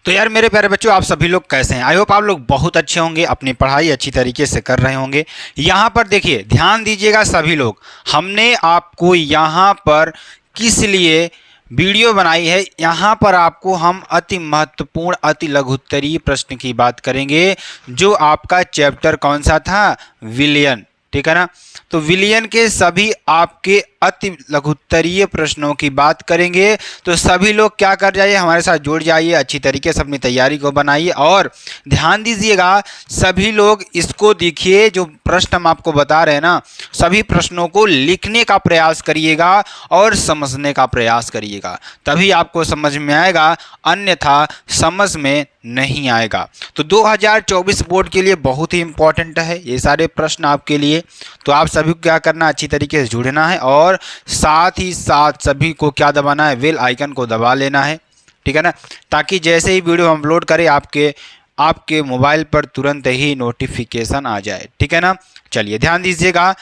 तो यार मेरे प्यारे बच्चों, आप सभी लोग कैसे हैं? आई होप आप लोग बहुत अच्छे होंगे, अपनी पढ़ाई अच्छी तरीके से कर रहे होंगे। यहाँ पर देखिए, ध्यान दीजिएगा सभी लोग। हमने आपको यहाँ पर किस लिए वीडियो बनाई है? यहाँ पर आपको हम अति महत्वपूर्ण अति लघुत्तरीय प्रश्न की बात करेंगे, जो आपका चैप्टर कौन सा था? विलियन। ठीक है ना? तो विलियन के सभी आपके अति लघुत्तरीय प्रश्नों की बात करेंगे। तो सभी लोग क्या कर जाइए, हमारे साथ जुड़ जाइए, अच्छी तरीके से अपनी तैयारी को बनाइए और ध्यान दीजिएगा। सभी लोग इसको देखिए, जो प्रश्न हम आपको बता रहे हैं ना, सभी प्रश्नों को लिखने का प्रयास करिएगा और समझने का प्रयास करिएगा, तभी आपको समझ में आएगा, अन्यथा समझ में नहीं आएगा। तो 2024 बोर्ड के लिए बहुत ही इंपॉर्टेंट है ये सारे प्रश्न आपके लिए। तो आप सभी को क्या करना, अच्छी तरीके से जुड़ना है और साथ ही साथ सभी को क्या दबाना है, बेल आइकन को दबा लेना है। ठीक है ना? ताकि जैसे ही वीडियो हम अपलोड करें आपके मोबाइल पर तुरंत ही नोटिफिकेशन आ जाए। ठीक है ना? चलिए ध्यान दीजिएगा,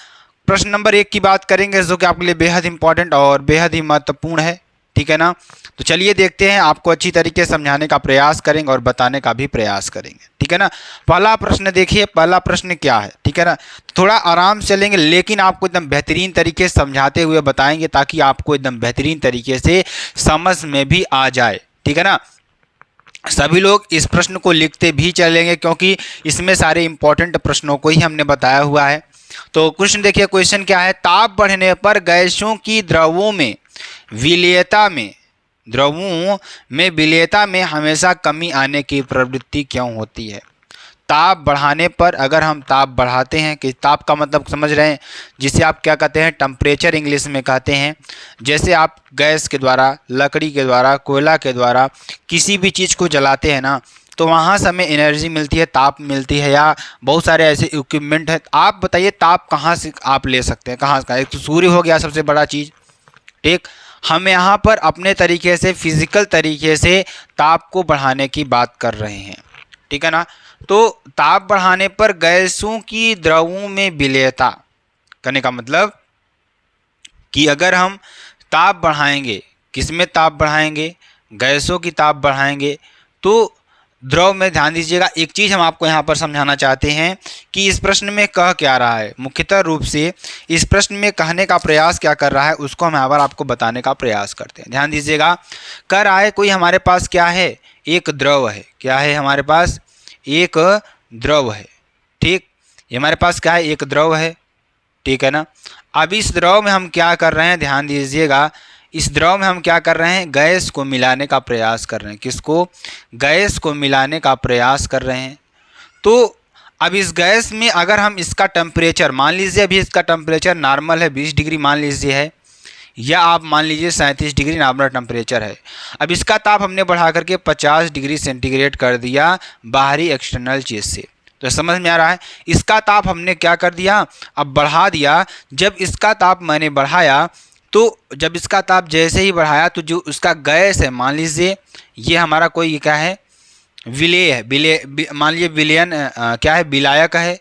प्रश्न नंबर 1 की बात करेंगे, जो कि आपके लिए बेहद इंपॉर्टेंट और बेहद ही महत्वपूर्ण है। ठीक है ना? तो चलिए देखते हैं, आपको अच्छी तरीके से समझाने का प्रयास करेंगे और बताने का भी प्रयास करेंगे। ठीक है ना? पहला प्रश्न देखिए, पहला प्रश्न क्या है? ठीक है ना? तो थोड़ा आराम से चलेंगे, लेकिन आपको एकदम बेहतरीन तरीके से समझाते हुए बताएंगे, ताकि आपको एकदम बेहतरीन तरीके से समझ में भी आ जाए। ठीक है ना? सभी लोग इस प्रश्न को लिखते भी चलेंगे, क्योंकि इसमें सारे इंपॉर्टेंट प्रश्नों को ही हमने बताया हुआ है। तो क्वेश्चन देखिए, क्वेश्चन क्या है? ताप बढ़ने पर गैसों की द्रवों में विलेयता में हमेशा कमी आने की प्रवृत्ति क्यों होती है? ताप बढ़ाने पर, अगर हम ताप बढ़ाते हैं, कि ताप का मतलब समझ रहे हैं, जिसे आप क्या कहते हैं, टेम्परेचर इंग्लिश में कहते हैं। जैसे आप गैस के द्वारा, लकड़ी के द्वारा, कोयला के द्वारा किसी भी चीज़ को जलाते हैं ना, तो वहाँ से हमें एनर्जी मिलती है, ताप मिलती है, या बहुत सारे ऐसे इक्विपमेंट हैं। आप बताइए, ताप कहाँ से आप ले सकते हैं? कहाँ से? एक तो सूर्य हो गया सबसे बड़ा चीज़। ठीक, हम यहाँ पर अपने तरीके से, फिजिकल तरीके से ताप को बढ़ाने की बात कर रहे हैं। ठीक है ना? तो ताप बढ़ाने पर गैसों की द्रवों में विलेयता करने का मतलब कि अगर हम ताप बढ़ाएंगे, किसमें ताप बढ़ाएंगे? गैसों की ताप बढ़ाएंगे, तो द्रव में, ध्यान दीजिएगा, एक चीज़ हम आपको यहाँ पर समझाना चाहते हैं कि इस प्रश्न में कह क्या रहा है। मुख्यतः रूप से इस प्रश्न में कहने का प्रयास क्या कर रहा है, उसको हम यहाँ पर आपको बताने का प्रयास करते हैं। ध्यान दीजिएगा, कह रहा है कोई हमारे पास क्या है, एक द्रव है। क्या है हमारे पास? एक द्रव है। ठीक, ये हमारे पास क्या है? एक द्रव है। ठीक है ना? अब इस द्रव में हम क्या कर रहे हैं, ध्यान दीजिएगा, इस द्रव में हम क्या कर रहे हैं, गैस को मिलाने का प्रयास कर रहे हैं। किसको? गैस को मिलाने का प्रयास कर रहे हैं। तो अब इस गैस में अगर हम इसका टेम्परेचर, मान लीजिए अभी इसका टेम्परेचर नॉर्मल है, 20 डिग्री मान लीजिए है, या आप मान लीजिए 37 डिग्री नॉर्मल टेम्परेचर है। अब इसका ताप हमने बढ़ा करके 50 डिग्री सेंटीग्रेड कर दिया बाहरी एक्सटर्नल चीज़ से। तो समझ में आ रहा है? इसका ताप हमने क्या कर दिया, अब बढ़ा दिया। जब इसका ताप मैंने बढ़ाया, तो जब इसका ताप जैसे ही बढ़ाया, तो जो उसका गैस है, मान लीजिए ये हमारा कोई क्या है, विलेय है, मान लीजिए विलयन क्या है, विलायक है।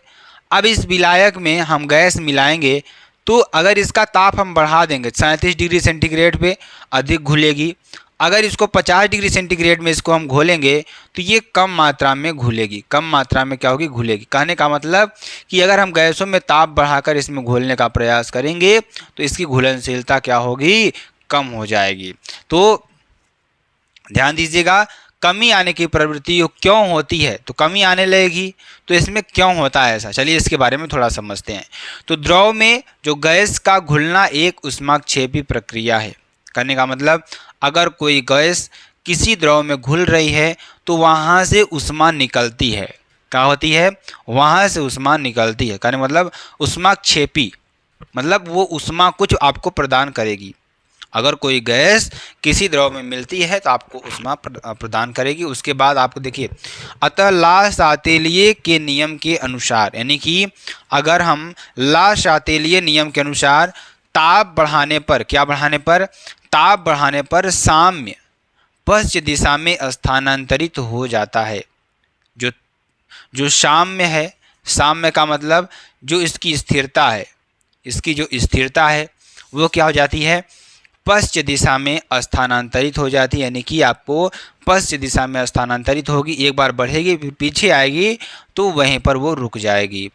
अब इस विलायक में हम गैस मिलाएंगे, तो अगर इसका ताप हम बढ़ा देंगे 37 डिग्री सेंटीग्रेड पे, अधिक घुलेगी। अगर इसको 50 डिग्री सेंटीग्रेड में इसको हम घोलेंगे, तो ये कम मात्रा में घुलेगी। कम मात्रा में क्या होगी? घुलेगी। कहने का मतलब कि अगर हम गैसों में ताप बढ़ाकर इसमें घोलने का प्रयास करेंगे, तो इसकी घुलनशीलता क्या होगी? कम हो जाएगी। तो ध्यान दीजिएगा, कमी आने की प्रवृत्ति क्यों होती है? तो कमी आने लगेगी, तो इसमें क्यों होता है ऐसा? चलिए इसके बारे में थोड़ा समझते हैं। तो द्रव में जो गैस का घुलना एक ऊष्माक्षेपी प्रक्रिया है। करने का मतलब, अगर कोई गैस किसी द्रव में घुल रही है, तो वहाँ से ऊष्मा निकलती है। क्या होती है? वहाँ से ऊष्मा निकलती है। कहने मतलब ऊष्माक्षेपी, मतलब वो ऊष्मा कुछ आपको प्रदान करेगी। अगर कोई गैस किसी द्रव में मिलती है, तो आपको ऊष्मा प्रदान करेगी। उसके बाद आपको देखिए, अतः ला शातेलिए के नियम के अनुसार, यानी कि अगर हम ला शातेलिए नियम के अनुसार ताप बढ़ाने पर, क्या बढ़ाने पर? ताप बढ़ाने पर साम्य पश्चिम दिशा में स्थानांतरित हो जाता है। जो साम्य है, साम्य का मतलब जो इसकी स्थिरता है, इसकी जो स्थिरता है वो क्या हो जाती है? पश्चिम दिशा में स्थानांतरित हो जाती है, यानी कि आपको पश्चिम दिशा में स्थानांतरित होगी। एक बार बढ़ेगी फिर पीछे आएगी तो वहीं पर वो रुक जाएगी।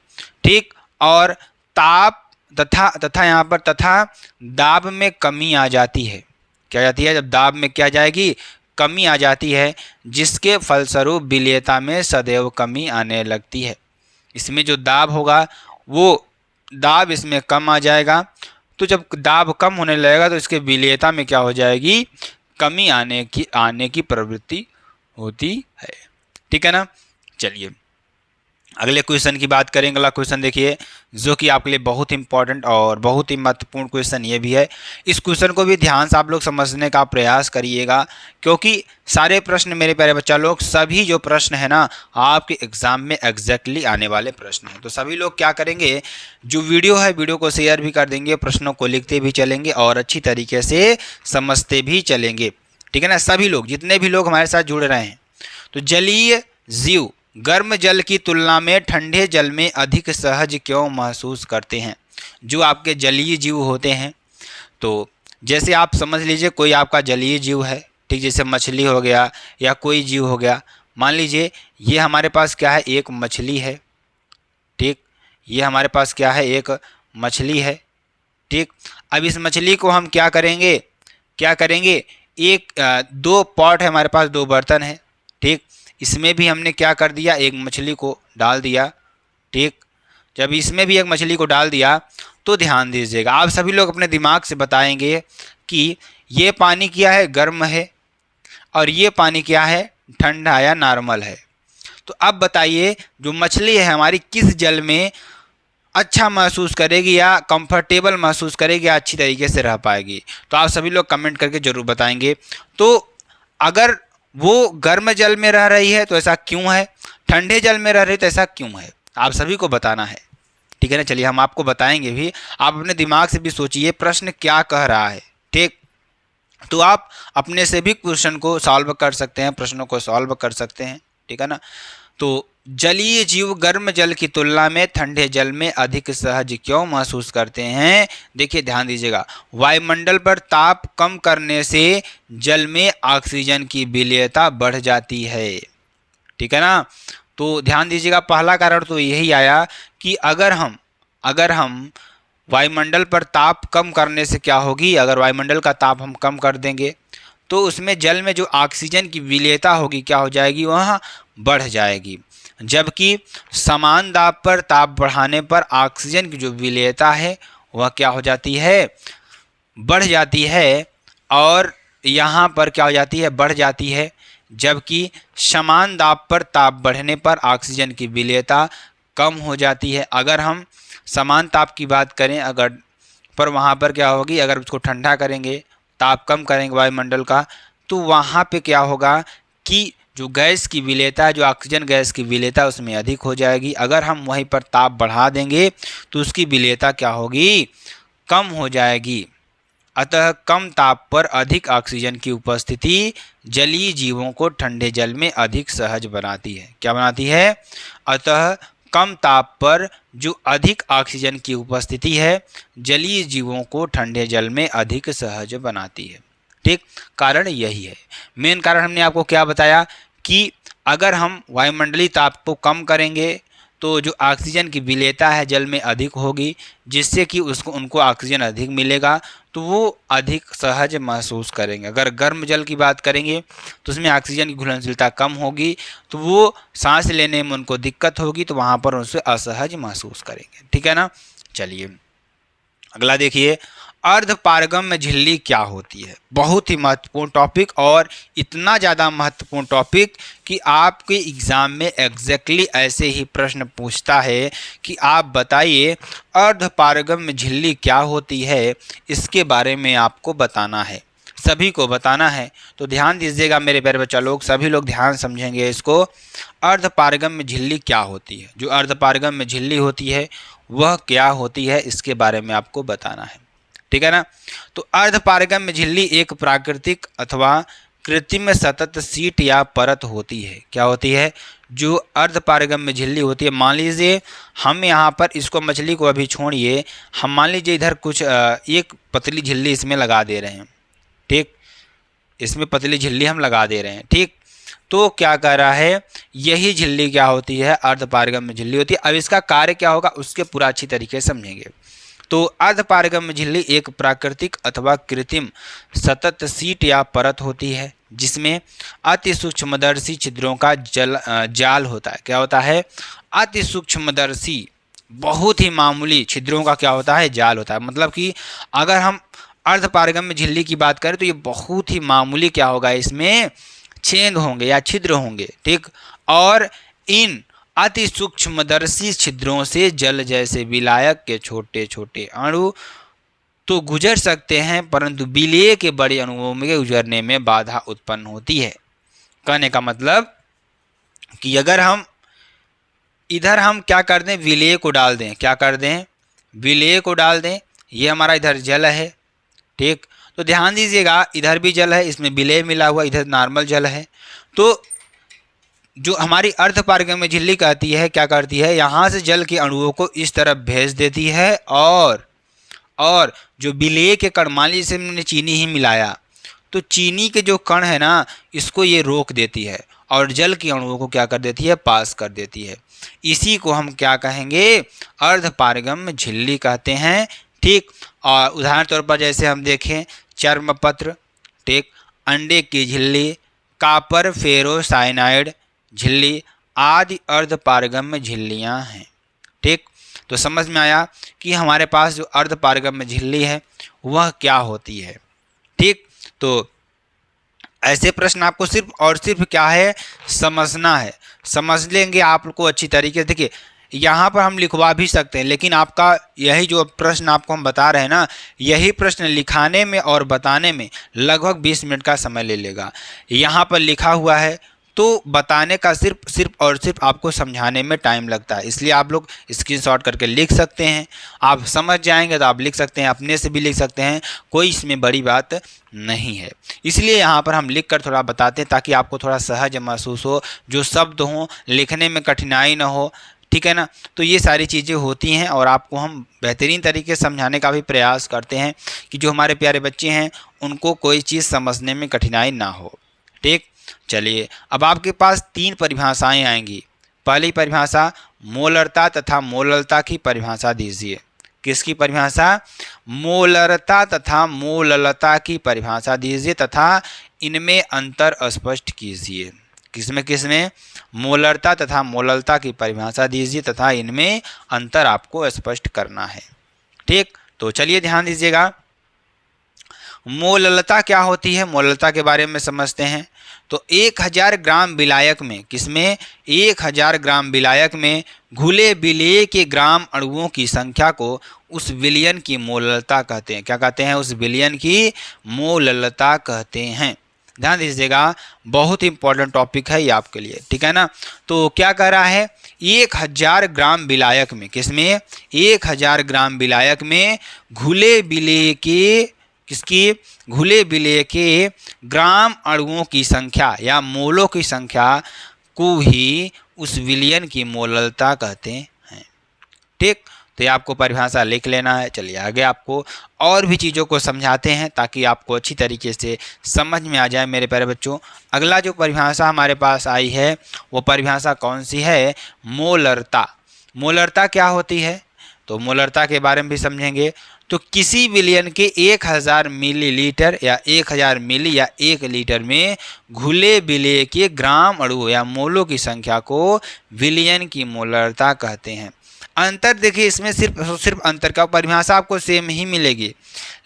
ठीक, और ताप तथा यहाँ पर तथा दाब में कमी आ जाती है। क्या जाती है? जब दाब में क्या जाएगी? कमी आ जाती है, जिसके फलस्वरूप विलेयता में सदैव कमी आने लगती है। इसमें जो दाब होगा वो दाब इसमें कम आ जाएगा, तो जब दाब कम होने लगेगा तो इसके विलेयता में क्या हो जाएगी? कमी आने की प्रवृत्ति होती है। ठीक है ना। चलिए अगले क्वेश्चन की बात करेंगे। अगला क्वेश्चन देखिए, जो कि आपके लिए बहुत इंपॉर्टेंट और बहुत ही महत्वपूर्ण क्वेश्चन ये भी है। इस क्वेश्चन को भी ध्यान से आप लोग समझने का प्रयास करिएगा, क्योंकि सारे प्रश्न मेरे प्यारे बच्चा लोग, सभी जो प्रश्न है ना आपके एग्जाम में एग्जैक्टली आने वाले प्रश्न हैं। तो सभी लोग क्या करेंगे, जो वीडियो है वीडियो को शेयर भी कर देंगे, प्रश्नों को लिखते भी चलेंगे और अच्छी तरीके से समझते भी चलेंगे। ठीक है ना। सभी लोग, जितने भी लोग हमारे साथ जुड़ रहे हैं, तो जलीय जीव गर्म जल की तुलना में ठंडे जल में अधिक सहज क्यों महसूस करते हैं? जो आपके जलीय जीव होते हैं, तो जैसे आप समझ लीजिए कोई आपका जलीय जीव है, ठीक, जैसे मछली हो गया या कोई जीव हो गया। मान लीजिए ये हमारे पास क्या है? एक मछली है। ठीक, ये हमारे पास क्या है? एक मछली है। ठीक, अब इस मछली को हम क्या करेंगे? दो पॉट है हमारे पास, दो बर्तन है। ठीक, इसमें भी हमने क्या कर दिया? एक मछली को डाल दिया। ठीक, जब इसमें भी एक मछली को डाल दिया तो ध्यान दीजिएगा, आप सभी लोग अपने दिमाग से बताएंगे कि ये पानी क्या है? गर्म है, और ये पानी क्या है? ठंडा या नॉर्मल है। तो अब बताइए, जो मछली है हमारी किस जल में अच्छा महसूस करेगी या कंफर्टेबल महसूस करेगी या अच्छी तरीके से रह पाएगी? तो आप सभी लोग कमेंट करके ज़रूर बताएंगे। तो अगर वो गर्म जल में रह रही है तो ऐसा क्यों है, ठंडे जल में रह रही है तो ऐसा क्यों है, आप सभी को बताना है। ठीक है ना। चलिए हम आपको बताएंगे भी, आप अपने दिमाग से भी सोचिए प्रश्न क्या कह रहा है। ठीक, तो आप अपने से भी क्वेश्चन को सॉल्व कर सकते हैं, प्रश्नों को सॉल्व कर सकते हैं। ठीक है ना। तो जलीय जीव गर्म जल की तुलना में ठंडे जल में अधिक सहज क्यों महसूस करते हैं? देखिए ध्यान दीजिएगा, वायुमंडल पर ताप कम करने से जल में ऑक्सीजन की विलेयता बढ़ जाती है। ठीक है ना। तो ध्यान दीजिएगा, पहला कारण तो यही आया कि अगर हम वायुमंडल पर ताप कम करने से क्या होगी, अगर वायुमंडल का ताप हम कम कर देंगे तो उसमें जल में जो ऑक्सीजन की विलेयता होगी क्या हो जाएगी? वह बढ़ जाएगी। जबकि समान दाब पर ताप बढ़ाने पर ऑक्सीजन की जो विलेयता है वह क्या हो जाती है? बढ़ जाती है। और यहाँ पर क्या हो जाती है? बढ़ जाती है। जबकि समान दाब पर ताप बढ़ने पर ऑक्सीजन की विलेयता कम हो जाती है। अगर हम समान ताप की बात करें, अगर पर वहाँ पर क्या होगी, अगर उसको ठंडा करेंगे, ताप कम करेंगे वायुमंडल का, तो वहाँ पे क्या होगा कि जो गैस की विलेयता, जो ऑक्सीजन गैस की विलेयता उसमें अधिक हो जाएगी। अगर हम वहीं पर ताप बढ़ा देंगे तो उसकी विलेयता क्या होगी? कम हो जाएगी। अतः कम ताप पर अधिक ऑक्सीजन की उपस्थिति जलीय जीवों को ठंडे जल में अधिक सहज बनाती है। क्या बनाती है? अतः कम ताप पर जो अधिक ऑक्सीजन की उपस्थिति है जलीय जीवों को ठंडे जल में अधिक सहज बनाती है। ठीक, कारण यही है। मेन कारण हमने आपको क्या बताया कि अगर हम वायुमंडलीय ताप को कम करेंगे तो जो ऑक्सीजन की विलेयता है जल में अधिक होगी, जिससे कि उनको ऑक्सीजन अधिक मिलेगा, तो वो अधिक सहज महसूस करेंगे। अगर गर्म जल की बात करेंगे तो उसमें ऑक्सीजन की घुलनशीलता कम होगी, तो वो सांस लेने में उनको दिक्कत होगी, तो वहाँ पर उनसे असहज महसूस करेंगे। ठीक है ना। चलिए अगला देखिए, अर्धपारगम्य झिल्ली क्या होती है? बहुत ही महत्वपूर्ण टॉपिक, और इतना ज़्यादा महत्वपूर्ण टॉपिक कि आपके एग्ज़ाम में एग्जैक्टली ऐसे ही प्रश्न पूछता है कि आप बताइए अर्धपारगम्य झिल्ली क्या होती है, इसके बारे में आपको बताना है, सभी को बताना है। तो ध्यान दीजिएगा मेरे प्यारे बच्चा लोग, सभी लोग ध्यान समझेंगे इसको। अर्धपारगम्य झिल्ली क्या होती है? जो अर्धपारगम्य झिल्ली होती है वह क्या होती है, इसके बारे में आपको बताना है। ठीक है ना। तो अर्धपारगम्य झिल्ली एक प्राकृतिक अथवा कृत्रिम सतत सीट या परत होती है। क्या होती है? जो अर्धपारगम्य झिल्ली होती है, मान लीजिए हम यहाँ पर इसको, मछली को अभी छोड़िए, हम मान लीजिए इधर कुछ एक पतली झिल्ली इसमें लगा दे रहे हैं। ठीक, इसमें पतली झिल्ली हम लगा दे रहे हैं। ठीक, तो क्या कर रहा है, यही झिल्ली क्या होती है, अर्धपारगम्य झिल्ली होती है। अब इसका कार्य क्या होगा उसके पूरा अच्छी तरीके से समझेंगे। तो अर्धपारगम्य झिल्ली एक प्राकृतिक अथवा कृत्रिम सतत सीट या परत होती है जिसमें अति सूक्ष्मदर्शी छिद्रों का जाल होता है। क्या होता है, अति सूक्ष्मदर्शी बहुत ही मामूली छिद्रों का क्या होता है, जाल होता है। मतलब कि अगर हम अर्धपारगम्य झिल्ली की बात करें तो ये बहुत ही मामूली क्या होगा, इसमें छेद होंगे या छिद्र होंगे। ठीक, और इन अति सूक्ष्मदर्शी छिद्रों से जल जैसे विलायक के छोटे छोटे अणु तो गुजर सकते हैं, परंतु विलेय के बड़े अणुओं में गुजरने में बाधा उत्पन्न होती है। कहने का मतलब कि अगर हम इधर हम क्या कर दें, विलेय को डाल दें, क्या कर दें, विलेय को डाल दें, ये हमारा इधर जल है। ठीक, तो ध्यान दीजिएगा इधर भी जल है, इसमें विलेय मिला हुआ, इधर नॉर्मल जल है। तो जो हमारी अर्धपारगम्य झिल्ली कहती है, क्या करती है, यहाँ से जल के अणुओं को इस तरफ भेज देती है और जो विलेय के कण, मान लीजिए हमने चीनी ही मिलाया तो चीनी के जो कण है ना, इसको ये रोक देती है और जल के अणुओं को क्या कर देती है, पास कर देती है। इसी को हम क्या कहेंगे, अर्धपारगम्य झिल्ली कहते हैं। ठीक, और उदाहरण तौर पर जैसे हम देखें चर्मपत्र, ठीक, अंडे की झिल्ली, कापर फेरोसाइनाइड झिल्ली आदि अर्धपारगम्य झिल्लियाँ हैं। ठीक, तो समझ में आया कि हमारे पास जो अर्धपारगम्य झिल्ली है वह क्या होती है। ठीक, तो ऐसे प्रश्न आपको सिर्फ और सिर्फ क्या है, समझना है। समझ लेंगे आप लोग को अच्छी तरीके से। देखिए यहाँ पर हम लिखवा भी सकते हैं, लेकिन आपका यही जो प्रश्न आपको हम बता रहे हैं ना, यही प्रश्न लिखाने में और बताने में लगभग 20 मिनट का समय ले लेगा। यहाँ पर लिखा हुआ है तो बताने का सिर्फ और सिर्फ आपको समझाने में टाइम लगता है। इसलिए आप लोग स्क्रीनशॉट करके लिख सकते हैं, आप समझ जाएंगे तो आप लिख सकते हैं, अपने से भी लिख सकते हैं, कोई इसमें बड़ी बात नहीं है। इसलिए यहाँ पर हम लिख कर थोड़ा बताते हैं ताकि आपको थोड़ा सहज महसूस हो, जो शब्द हों लिखने में कठिनाई ना हो। ठीक है ना, तो ये सारी चीज़ें होती हैं और आपको हम बेहतरीन तरीके से समझाने का भी प्रयास करते हैं कि जो हमारे प्यारे बच्चे हैं उनको कोई चीज़ समझने में कठिनाई ना हो। ठीक, चलिए अब आपके पास 3 परिभाषाएं आएंगी। पहली परिभाषा मोलरता तथा मोललता की परिभाषा दीजिए। किसकी परिभाषा, मोलरता तथा मोललता की परिभाषा दीजिए तथा इनमें अंतर स्पष्ट कीजिए। किसमें, मोलरता तथा मोललता की परिभाषा दीजिए तथा इनमें अंतर आपको स्पष्ट करना है। ठीक, तो चलिए ध्यान दीजिएगा, मोललता क्या होती है, मोललता के बारे में समझते हैं। तो 1000 ग्राम विलायक में, किसमें, 1000 ग्राम विलायक में घुले विलेय के ग्राम अणुओं की संख्या को उस विलयन की मोललता कहते हैं। क्या कहते हैं, उस विलयन की मोललता कहते हैं। ध्यान दीजिएगा, बहुत इंपॉर्टेंट टॉपिक है ये आपके लिए। ठीक है ना, तो क्या कह रहा है, 1000 ग्राम विलायक में, किसमें, 1000 ग्राम विलायक में घुले विलेय के, किसकी, घुले विलेय के ग्राम अणुओं की संख्या या मोलों की संख्या को ही उस विलयन की मोललता कहते हैं। ठीक, तो ये आपको परिभाषा लिख लेना है। चलिए आगे आपको और भी चीज़ों को समझाते हैं ताकि आपको अच्छी तरीके से समझ में आ जाए मेरे प्यारे बच्चों। अगला जो परिभाषा हमारे पास आई है वो परिभाषा कौन सी है, मोलरता। मोलरता क्या होती है, तो मोलरता के बारे में भी समझेंगे। तो किसी विलयन के 1000 मिलीलीटर या 1000 मिली या 1 लीटर में घुले विलेय के ग्राम अणु या मोलों की संख्या को विलयन की मोलरता कहते हैं। अंतर देखिए इसमें सिर्फ अंतर का परिभाषा आपको सेम ही मिलेगी,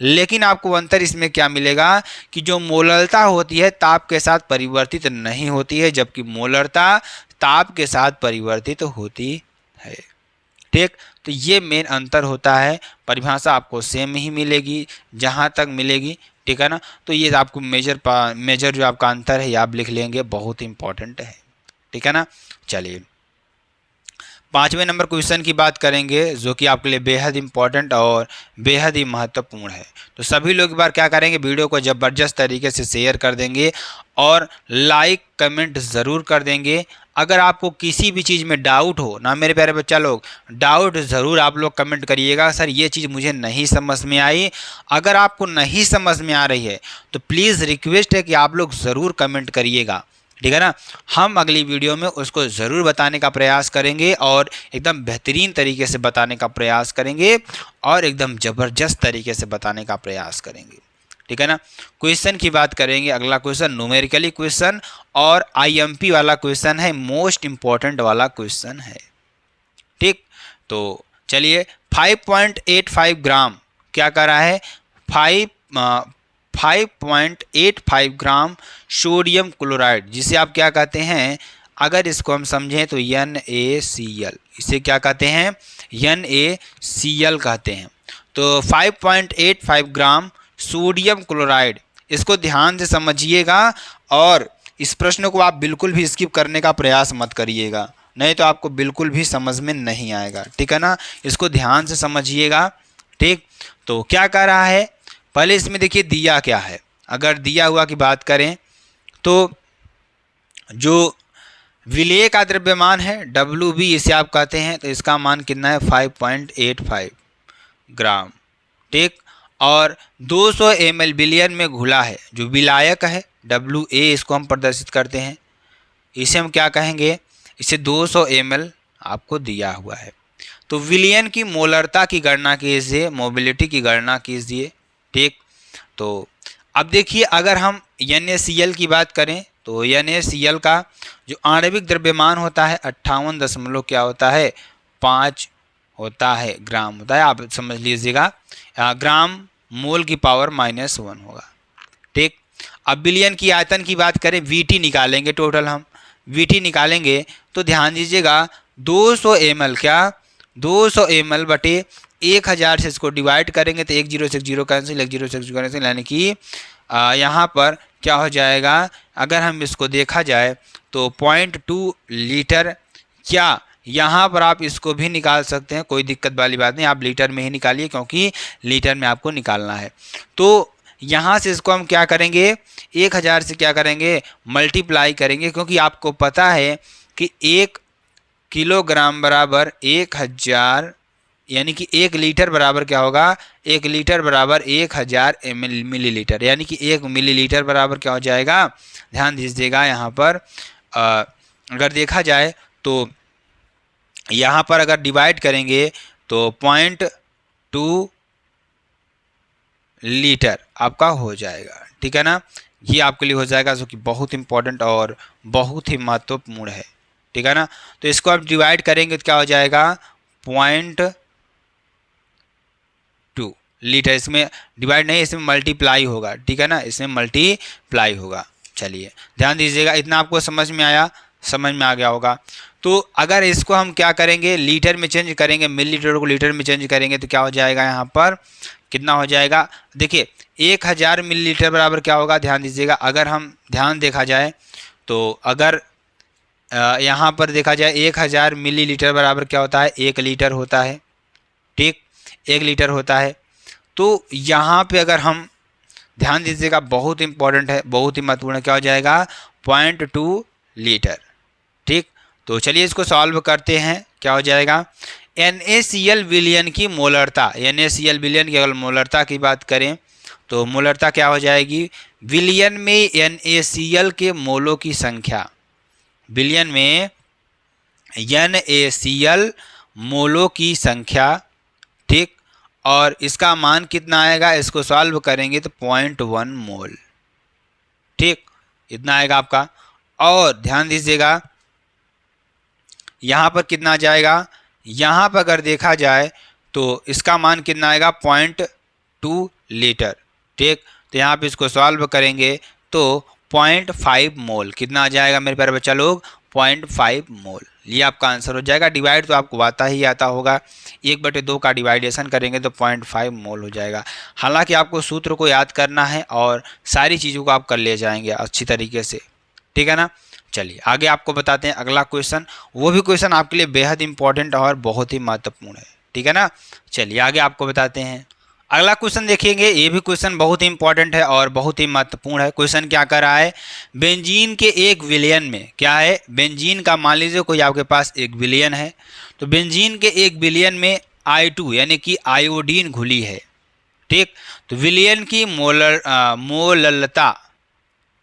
लेकिन आपको अंतर इसमें क्या मिलेगा कि जो मोलरता होती है ताप के साथ परिवर्तित नहीं होती है, जबकि मोलरता ताप के साथ परिवर्तित होती है। ठीक, तो ये मेन अंतर होता है। परिभाषा आपको सेम ही मिलेगी जहाँ तक मिलेगी। ठीक है ना, तो ये आपको मेजर जो आपका अंतर है ये आप लिख लेंगे, बहुत इंपॉर्टेंट है। ठीक है ना, चलिए 5वें नंबर क्वेश्चन की बात करेंगे जो कि आपके लिए बेहद इंपॉर्टेंट और बेहद ही महत्वपूर्ण है। तो सभी लोग एक बार क्या करेंगे, वीडियो को ज़बरदस्त तरीके से शेयर कर देंगे और लाइक कमेंट ज़रूर कर देंगे। अगर आपको किसी भी चीज़ में डाउट हो ना मेरे प्यारे बच्चा लोग, डाउट ज़रूर आप लोग कमेंट करिएगा, सर ये चीज़ मुझे नहीं समझ में आई। अगर आपको नहीं समझ में आ रही है तो प्लीज़ रिक्वेस्ट है कि आप लोग ज़रूर कमेंट करिएगा, ठीक है ना। हम अगली वीडियो में उसको ज़रूर बताने का प्रयास करेंगे और एकदम बेहतरीन तरीके से बताने का प्रयास करेंगे और एकदम ज़बरदस्त तरीके से बताने का प्रयास करेंगे, ठीक है ना। क्वेश्चन की बात करेंगे, अगला क्वेश्चन न्यूमेरिकली क्वेश्चन और आईएमपी वाला क्वेश्चन है, मोस्ट इम्पॉर्टेंट वाला क्वेश्चन है, ठीक। तो चलिए 5.85 ग्राम क्या कर रहा है, 5.85 ग्राम सोडियम क्लोराइड, जिसे आप क्या कहते हैं, अगर इसको हम समझें तो NaCl, इसे क्या कहते हैं, NaCl कहते हैं। तो 5.85 ग्राम सोडियम क्लोराइड, इसको ध्यान से समझिएगा और इस प्रश्न को आप बिल्कुल भी स्किप करने का प्रयास मत करिएगा, नहीं तो आपको बिल्कुल भी समझ में नहीं आएगा, ठीक है ना। इसको ध्यान से समझिएगा, ठीक। तो क्या कह रहा है, पहले इसमें देखिए दिया क्या है। अगर दिया हुआ की बात करें तो जो विलेय का द्रव्यमान है WB, इसे आप कहते हैं, तो इसका मान कितना है 5.85 ग्राम, ठीक। और 200 ml बिलियन में घुला है, जो विलायक है WA, इसको हम प्रदर्शित करते हैं, इसे हम क्या कहेंगे, इसे 200 ml आपको दिया हुआ है। तो विलियन की मोलरता की गणना कीजिए, मोबिलिटी की गणना कीजिए, ठीक। तो अब देखिए अगर हम NaCl की बात करें तो NaCl का जो आणविक द्रव्यमान होता है 58 क्या होता है 5 होता है, ग्राम होता है, आप समझ लीजिएगा, ग्राम मोल की पावर -1 होगा, ठीक। अब बिलियन की आयतन की बात करें, VT निकालेंगे, टोटल हम VT निकालेंगे तो ध्यान दीजिएगा 200 ml, क्या 200 ml बटे 1000 से इसको डिवाइड करेंगे तो 1 0 से 0 कैंसिल, 1 0 से 0 कैंसिल, यानी कि यहाँ पर क्या हो जाएगा, अगर हम इसको देखा जाए तो 0.2 लीटर, क्या यहाँ पर आप इसको भी निकाल सकते हैं, कोई दिक्कत वाली बात नहीं, आप लीटर में ही निकालिए क्योंकि लीटर में आपको निकालना है। तो यहाँ से इसको हम क्या करेंगे, 1000 से क्या करेंगे, मल्टीप्लाई करेंगे, क्योंकि आपको पता है कि 1 किलोग्राम बराबर 1000, यानी कि 1 लीटर बराबर क्या होगा, 1 लीटर बराबर 1000 मिलीलीटर, यानी कि 1 मिलीलीटर बराबर क्या हो जाएगा, ध्यान दीजिएगा यहाँ पर अगर देखा जाए तो यहाँ पर अगर डिवाइड करेंगे तो 0.2 लीटर आपका हो जाएगा, ठीक है ना। ये आपके लिए हो जाएगा, जो कि बहुत इंपॉर्टेंट और बहुत ही महत्वपूर्ण है, ठीक है ना। तो इसको आप डिवाइड करेंगे तो क्या हो जाएगा 0.2 लीटर, इसमें डिवाइड नहीं, इसमें मल्टीप्लाई होगा, ठीक है ना, इसमें मल्टीप्लाई होगा। चलिए ध्यान दीजिएगा, इतना आपको समझ में आया, समझ में आ गया होगा। तो अगर इसको हम क्या करेंगे, लीटर में चेंज करेंगे, मिलीलीटर को लीटर में चेंज करेंगे तो क्या हो जाएगा, यहाँ पर कितना हो जाएगा, देखिए 1000 मिलीलीटर बराबर क्या होगा, ध्यान दीजिएगा, अगर हम ध्यान देखा जाए तो अगर यहाँ पर देखा जाए 1000 मिलीलीटर बराबर क्या होता है, 1 लीटर होता है, ठीक, 1 लीटर होता है। तो यहाँ पे अगर हम ध्यान दीजिएगा, बहुत इंपॉर्टेंट है, बहुत ही महत्वपूर्ण है, क्या हो जाएगा 0.2 लीटर, ठीक। तो चलिए इसको सॉल्व करते हैं, क्या हो जाएगा, NaCl विलियन की मोलरता, NaCl विलियन की अगर मोलरता की बात करें तो मोलरता क्या हो जाएगी, विलियन में NaCl के मोलों की संख्या, विलियन में NaCl मोलों की संख्या, ठीक। और इसका मान कितना आएगा, इसको सॉल्व करेंगे तो 0.1 मोल, ठीक, इतना आएगा आपका। और ध्यान दीजिएगा यहाँ पर कितना आ जाएगा, यहाँ पर अगर देखा जाए तो इसका मान कितना आएगा 0.2 लीटर, ठीक। तो यहाँ पे इसको सॉल्व करेंगे तो 0.5 मोल, कितना आ जाएगा मेरे प्यारे बच्चा लोग, 0.5 मोल, ये आपका आंसर हो जाएगा। डिवाइड तो आपको आता ही आता होगा, 1/2 का डिवाइडेशन करेंगे तो 0.5 मोल हो जाएगा। हालांकि आपको सूत्र को याद करना है और सारी चीज़ों को आप कर ले जाएंगे अच्छी तरीके से, ठीक है ना। चलिए आगे आपको बताते हैं अगला क्वेश्चन। वो भी क्वेश्चन आपके लिए बेहद इंपॉर्टेंट और बहुत ही महत्वपूर्ण है, ठीक है ना। चलिए आगे आपको बताते हैं अगला क्वेश्चन देखेंगे। ये भी क्वेश्चन बहुत ही इंपॉर्टेंट है और बहुत ही महत्वपूर्ण है। क्वेश्चन क्या कर रहा है, बेंजीन के 1 विलयन में क्या है, बेंजीन का मान लीजिए कोई आपके पास 1 विलयन है, तो बेंजीन के 1 विलयन में I2 यानी कि आयोडीन घुली है, ठीक। तो विलयन की मोललता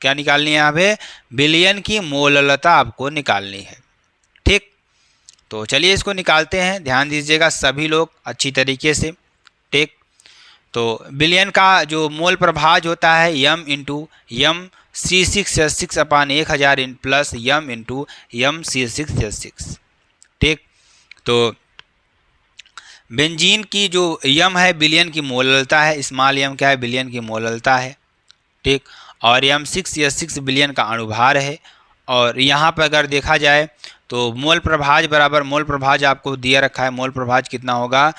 क्या निकालनी है, यहाँ पे विलयन की मोललता आपको निकालनी है, ठीक। तो चलिए इसको निकालते हैं, ध्यान दीजिएगा सभी लोग अच्छी तरीके से, ठीक। तो विलयन का जो मोल प्रभाज होता है यम इंटू यम C6H6 अपान 1000 प्लस यम इंटू यम C6H6, ठीक। तो बेंजीन की जो यम है विलयन की मोललता है, स्मॉल यम क्या है, विलयन की मोललता है, ठीक। और यम 6H6 विलयन का अणुभार है। और यहाँ पर अगर देखा जाए तो मोल प्रभाज बराबर, मोल प्रभाज आपको दिया रखा है, मोल प्रभाज कितना होगा,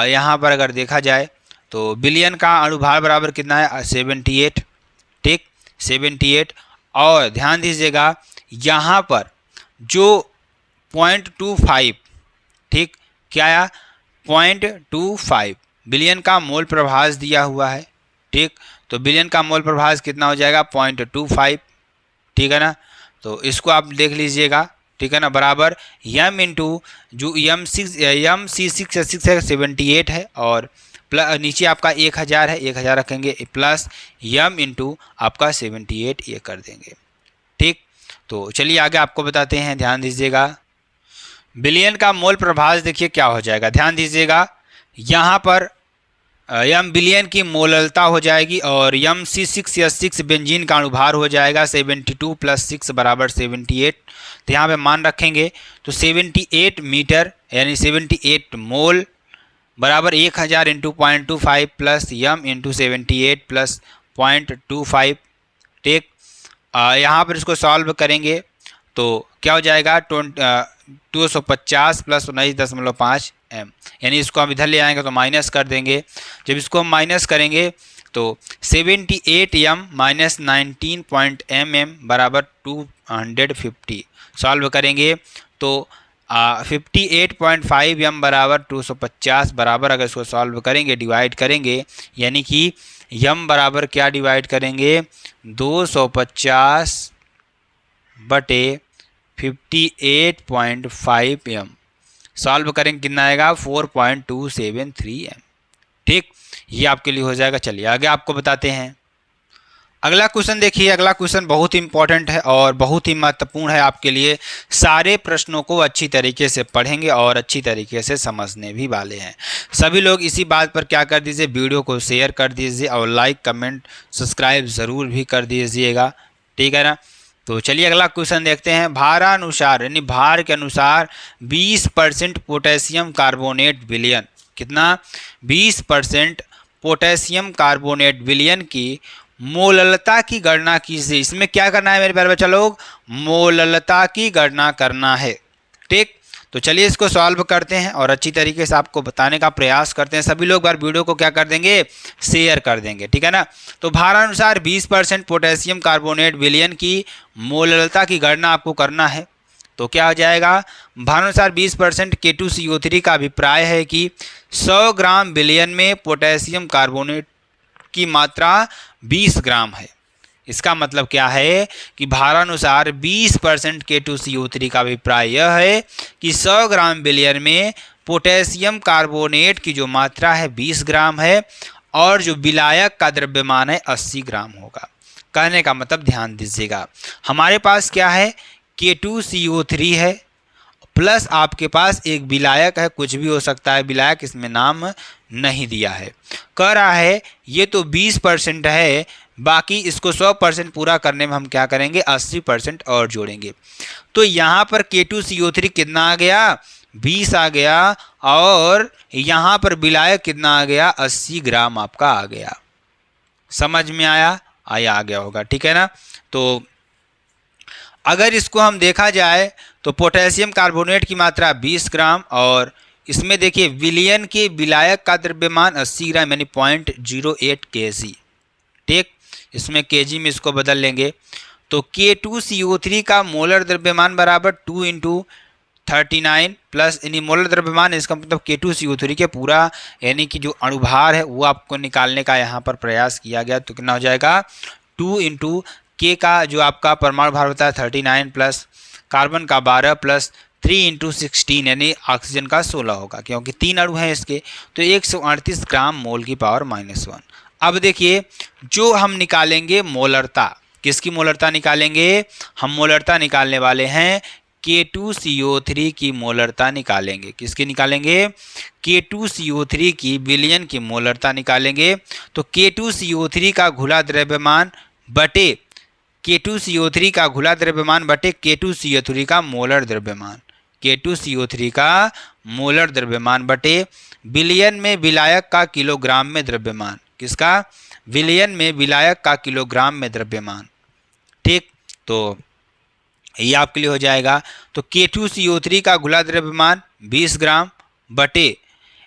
यहाँ पर अगर देखा जाए तो विलयन का अणुभार बराबर कितना है 78, ठीक 78। और ध्यान दीजिएगा यहाँ पर जो 0.25, ठीक क्या आया 0.25 विलयन का मोल प्रभाज दिया हुआ है, ठीक। तो विलयन का मोल प्रभाज कितना हो जाएगा 0.25, ठीक है ना। तो इसको आप देख लीजिएगा, ठीक है ना, बराबर यम इंटू जो यम C6H6 है 78 है और प्लस नीचे आपका 1000 है, 1000 रखेंगे प्लस यम इंटू आपका 78 ये कर देंगे, ठीक। तो चलिए आगे आपको बताते हैं, ध्यान दीजिएगा विलयन का मोल प्रभाज देखिए क्या हो जाएगा, ध्यान दीजिएगा यहाँ पर यम विलयन की मोललता हो जाएगी और यम C6H6 बेंजीन का अणुभार हो जाएगा 72 प्लस 6 बराबर 78। तो यहाँ पे मान रखेंगे तो 78 मीटर यानी 78 मोल बराबर 1000 into 0.25 plus M into 78 plus 0.25, ठीक। यहाँ पर इसको सॉल्व करेंगे तो क्या हो जाएगा 250 प्लस 19.5 m, यानी इसको हम इधर ले आएंगे तो माइनस कर देंगे। जब इसको हम माइनस करेंगे तो 78 m माइनस 19.mm बराबर 250। सॉल्व करेंगे तो 58.5 m बराबर 250 बराबर, अगर इसको सॉल्व करेंगे डिवाइड करेंगे यानी कि m बराबर क्या डिवाइड करेंगे 250 बटे 58.5 m, सॉल्व करेंगे कितना आएगा 4.273 m, ठीक। ये आपके लिए हो जाएगा। चलिए आगे आपको बताते हैं अगला क्वेश्चन। देखिए अगला क्वेश्चन बहुत ही इंपॉर्टेंट है और बहुत ही महत्वपूर्ण है आपके लिए। सारे प्रश्नों को अच्छी तरीके से पढ़ेंगे और अच्छी तरीके से समझने भी वाले हैं। सभी लोग इसी बात पर क्या कर दीजिए, वीडियो को शेयर कर दीजिए और लाइक कमेंट सब्सक्राइब ज़रूर भी कर दीजिएगा, ठीक है ना। तो चलिए अगला क्वेश्चन देखते हैं। भारानुसार यानी भार के अनुसार 20% पोटेशियम कार्बोनेट विलयन, कितना 20% पोटेशियम कार्बोनेट विलयन की मोललता की गणना कीजिए। इसमें क्या करना है मेरे प्यारे बच्चा लोग, मोललता की गणना करना है, ठीक। तो चलिए इसको सॉल्व करते हैं और अच्छी तरीके से आपको बताने का प्रयास करते हैं। सभी लोग बार वीडियो को क्या कर देंगे, शेयर कर देंगे, ठीक है ना। तो भारानुसार 20% पोटेशियम कार्बोनेट विलयन की मोललता की गणना आपको करना है। तो क्या हो जाएगा, भारानुसार 20% K2CO3 का अभिप्राय है कि 100 ग्राम विलयन में पोटेशियम कार्बोनेट की मात्रा 20 ग्राम है। इसका मतलब क्या है कि भारानुसार 20% K2CO3 का अभिप्राय यह है कि 100 ग्राम विलयन में पोटेशियम कार्बोनेट की जो मात्रा है 20 ग्राम है और जो विलायक का द्रव्यमान है 80 ग्राम होगा। कहने का मतलब ध्यान दीजिएगा, हमारे पास क्या है K2CO3 है प्लस आपके पास एक विलायक है, कुछ भी हो सकता है विलायक, इसमें नाम नहीं दिया है। कह रहा है ये तो 20% है, बाकी इसको 100% पूरा करने में हम क्या करेंगे 80% और जोड़ेंगे। तो यहाँ पर K2CO3 कितना आ गया 20 आ गया और यहाँ पर विलायक कितना आ गया 80 ग्राम आपका आ गया। समझ में आया आ गया होगा, ठीक है ना। तो अगर इसको हम देखा जाए तो पोटेशियम कार्बोनेट की मात्रा 20 ग्राम और इसमें देखिए विलयन के विलायक का द्रव्यमान 80 ग्राम यानी 0.08 kg, ठीक। इसमें kg में इसको बदल लेंगे तो K2CO3 का मोलर द्रव्यमान बराबर 2 इंटू 39 प्लस यानी मोलर द्रव्यमान, इसका मतलब K2CO3 के पूरा यानी कि जो अणुभार है वो आपको निकालने का यहाँ पर प्रयास किया गया। तो कितना हो जाएगा 2 इंटू के का जो आपका परमाणु भार होता है 39 प्लस कार्बन का 12 प्लस 3 इंटू 16 यानी ऑक्सीजन का 16 होगा, क्योंकि 3 अणु हैं इसके, तो 138 ग्राम मोल की पावर -1। अब देखिए जो हम निकालेंगे मोलरता, किसकी मोलरता निकालेंगे, हम मोलरता निकालने वाले हैं K2CO3 की मोलरता निकालेंगे। किसकी निकालेंगे, K2CO3 की विलयन की मोलरता निकालेंगे। तो K2CO3 का घुला द्रव्यमान बटे K2CO3 का घुला द्रव्यमान बटे K2CO3 का मोलर द्रव्यमान, K2CO3 का मोलर द्रव्यमान बटे विलयन में विलायक का किलोग्राम में द्रव्यमान, किसका, विलयन में विलायक का किलोग्राम में द्रव्यमान। ठीक, तो ये आपके लिए हो जाएगा। तो K2CO3 का घुला द्रव्यमान 20 ग्राम बटे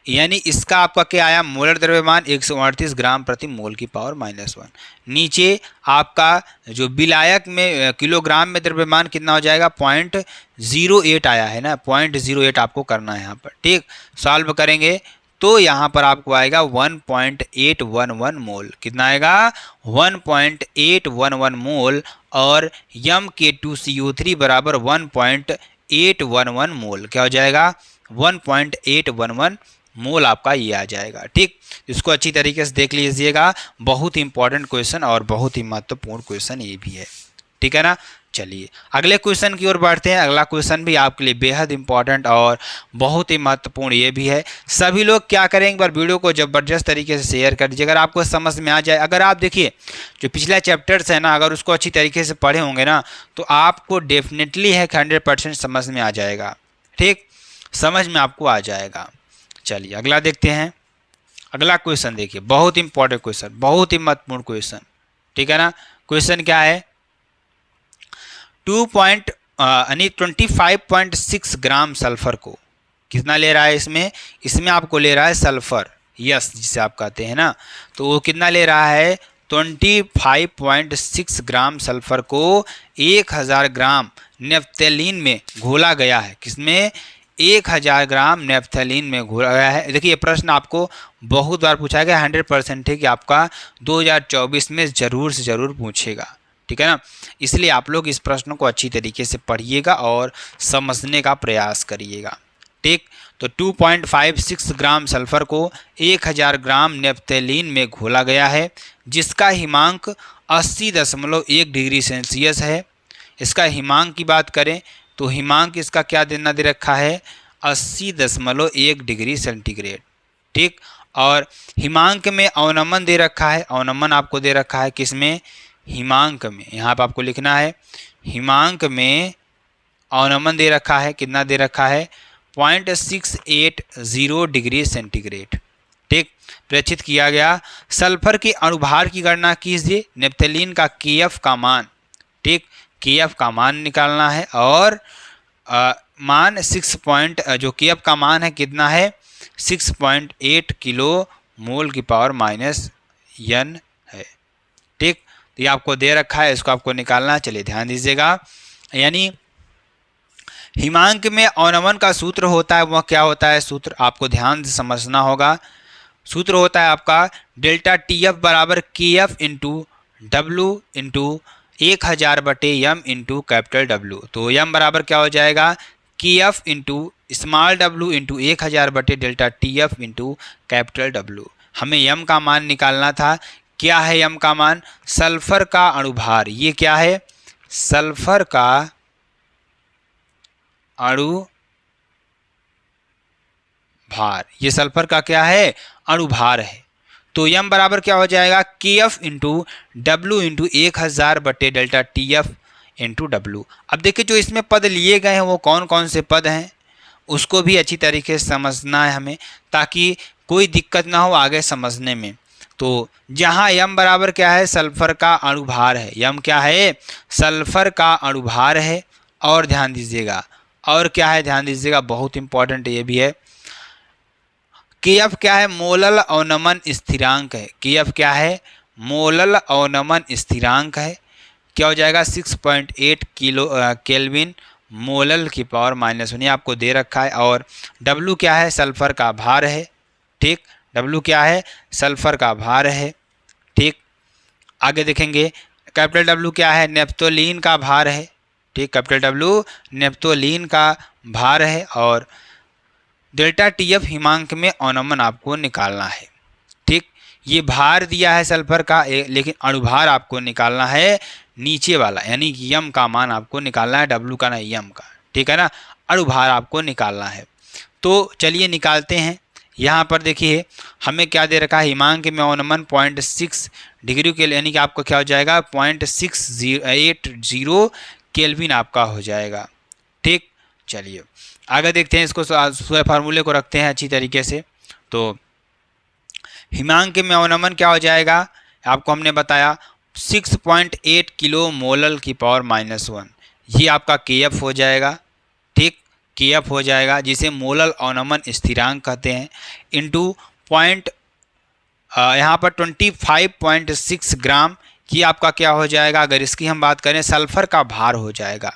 यानी इसका आपका क्या आया, मोलर द्रव्यमान 138 ग्राम प्रति मोल की पावर -1। नीचे आपका जो विलायक में किलोग्राम में द्रव्यमान कितना हो जाएगा 0.08 आया है ना, 0.08 आपको करना है यहाँ पर। ठीक, सॉल्व करेंगे तो यहाँ पर आपको आएगा 1.811 मोल। कितना आएगा 1.811 मोल, और यम K2CO3 बराबर 1.811 मोल। क्या हो जाएगा 1.811 मोल आपका ये आ जाएगा। ठीक, इसको अच्छी तरीके से देख लीजिएगा, बहुत ही इंपॉर्टेंट क्वेश्चन और बहुत ही महत्वपूर्ण क्वेश्चन ये भी है। ठीक है ना, चलिए अगले क्वेश्चन की ओर बढ़ते हैं। अगला क्वेश्चन भी आपके लिए बेहद इंपॉर्टेंट और बहुत ही महत्वपूर्ण ये भी है। सभी लोग क्या करें, एक बार वीडियो को ज़बरदस्त तरीके से शेयर कर दीजिए अगर आपको समझ में आ जाए। अगर आप देखिए जो पिछला चैप्टर्स है ना, अगर उसको अच्छी तरीके से पढ़े होंगे ना तो आपको डेफिनेटली है 100% समझ में आ जाएगा। ठीक, समझ में आपको आ जाएगा। चलिए अगला देखते हैं। अगला क्वेश्चन देखिए, बहुत इंपॉर्टेंट क्वेश्चन, बहुत ही महत्वपूर्ण क्वेश्चन। ठीक है ना, क्वेश्चन क्या है, 25.6 ग्राम सल्फर को कितना ले रहा है, इसमें आपको ले रहा है सल्फर, यस जिसे आप कहते हैं ना, तो वो कितना ले रहा है 25.6 ग्राम सल्फर को 1000 ग्राम नेफ्थेलीन में घोला गया है। किसमें, 1000 ग्राम नेफ्थेलीन में घोला गया है। देखिए ये प्रश्न आपको बहुत बार पूछा गया, 100% है कि आपका 2024 में ज़रूर से ज़रूर पूछेगा। ठीक है ना, इसलिए आप लोग इस प्रश्न को अच्छी तरीके से पढ़िएगा और समझने का प्रयास करिएगा। ठीक, तो 2.56 ग्राम सल्फर को 1000 ग्राम नेफ्थेलीन में घोला गया है, जिसका हिमांक 80.1 डिग्री सेल्सियस है। इसका हिमांक की बात करें तो हिमांक इसका क्या देना दे रखा है 80.1 डिग्री सेंटीग्रेड। ठीक, और हिमांक में अवनमन दे रखा है, अवनमन आपको दे रखा है किसमें, हिमांक में। यहाँ पर आपको लिखना है हिमांक में अवनमन दे रखा है, कितना दे रखा है 0.680 डिग्री सेंटीग्रेड। ठीक, प्रेक्षित किया गया। सल्फर के अणुभार की गणना कीजिए, नेफ्थेलीन का Kf का मान। ठीक, Kf का मान निकालना है और मान जो Kf का मान है कितना है 6.8 किलो मोल की पावर -n है। ठीक, तो ये आपको दे रखा है, इसको आपको निकालना है। चलिए ध्यान दीजिएगा, यानी हिमांक में अवनमन का सूत्र होता है, वह क्या होता है, सूत्र आपको ध्यान से समझना होगा। सूत्र होता है आपका डेल्टा TF बराबर KF इंटू W इंटू 1000 बटे M इंटू कैपिटल W। तो M बराबर क्या हो जाएगा KF into small w into 1000 बटे delta TF into capital W। हमें M का मान निकालना था। क्या है M का मान, सल्फर का अणुभार। ये क्या है, सल्फर का अणुभार, ये सल्फर का क्या है अणुभार है। तो M बराबर क्या हो जाएगा KF इंटू W इंटू 1000 बटे डेल्टा TF इंटू W। अब देखिए जो इसमें पद लिए गए हैं वो कौन कौन से पद हैं उसको भी अच्छी तरीके से समझना है हमें, ताकि कोई दिक्कत ना हो आगे समझने में। तो जहाँ M बराबर क्या है सल्फर का अणुभार है, M क्या है सल्फर का अणुभार है। और ध्यान दीजिएगा, और क्या है ध्यान दीजिएगा, बहुत इंपॉर्टेंट ये भी है, KF क्या है मोलल अवनमन स्थिरांक है। KF क्या है मोलल अवनमन स्थिरांक है। क्या हो जाएगा 6.8 किलो केल्विन मोलल की पावर -1 ये आपको दे रखा है। और W क्या है, सल्फर का भार है। ठीक, W क्या है, सल्फर का भार है। ठीक, आगे देखेंगे कैपिटल W क्या है, नेप्थोलीन का भार है। ठीक, कैपिटल W नेप्थोलीन का भार है। और डेल्टा TF हिमांक में अवनमन आपको निकालना है। ठीक, ये भार दिया है सल्फर का, लेकिन अणुभार आपको निकालना है नीचे वाला, यानी यम का मान आपको निकालना है, W का ना यम का। ठीक है ना, अणुभार आपको निकालना है। तो चलिए निकालते हैं। यहाँ पर देखिए हमें क्या दे रखा है, हिमांक में अवनमन 0.6 डिग्री के, यानी कि आपको क्या हो जाएगा 0.680 केल्विन आपका हो जाएगा। ठीक, चलिए आगे देखते हैं, इसको फार्मूले को रखते हैं अच्छी तरीके से। तो हिमांक में अवनमन क्या हो जाएगा, आपको हमने बताया 6.8 किलो मोलल की पावर -1, ये आपका KF हो जाएगा। ठीक, KF हो जाएगा, जिसे मोलल अवनमन स्थिरांक कहते हैं, इंटू यहाँ पर 25.6 ग्राम, ये आपका क्या हो जाएगा, अगर इसकी हम बात करें सल्फर का भार हो जाएगा।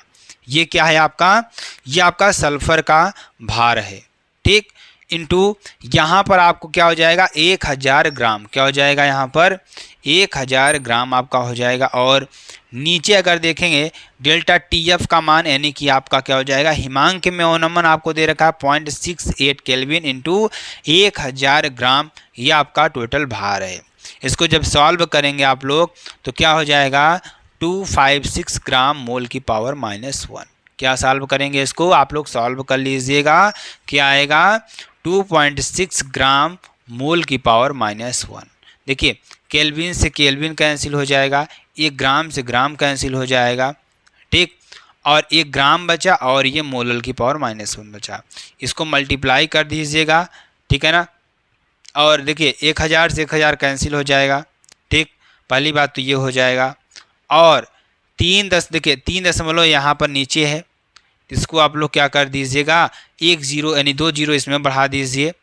ये क्या है आपका, ये आपका सल्फर का भार है। ठीक, इंटू यहाँ पर आपको क्या हो जाएगा 1000 ग्राम, क्या हो जाएगा यहाँ पर 1000 ग्राम आपका हो जाएगा। और नीचे अगर देखेंगे डेल्टा TF का मान, यानी कि आपका क्या हो जाएगा, हिमांक में अवनमन आपको दे रखा है 0.68 केल्विन इंटू 1000 ग्राम, ये आपका टोटल भार है। इसको जब सॉल्व करेंगे आप लोग तो क्या हो जाएगा 256 ग्राम मोल की पावर -1। क्या सॉल्व करेंगे इसको, आप लोग सॉल्व कर लीजिएगा, क्या आएगा 2.6 ग्राम मोल की पावर -1। देखिए केल्विन से केल्विन कैंसिल हो जाएगा, 1 ग्राम से ग्राम कैंसिल हो जाएगा। ठीक, और 1 ग्राम बचा और ये मोलल की पावर -1 बचा, इसको मल्टीप्लाई कर दीजिएगा। ठीक है ना, और देखिए 1000 से 1000 कैंसिल हो जाएगा। ठीक, पहली बात तो ये हो जाएगा। और 3 देखिए 3 दशमलव यहाँ पर नीचे है, इसको आप लोग क्या कर दीजिएगा 1 0 यानी 2 0 इसमें बढ़ा दीजिए,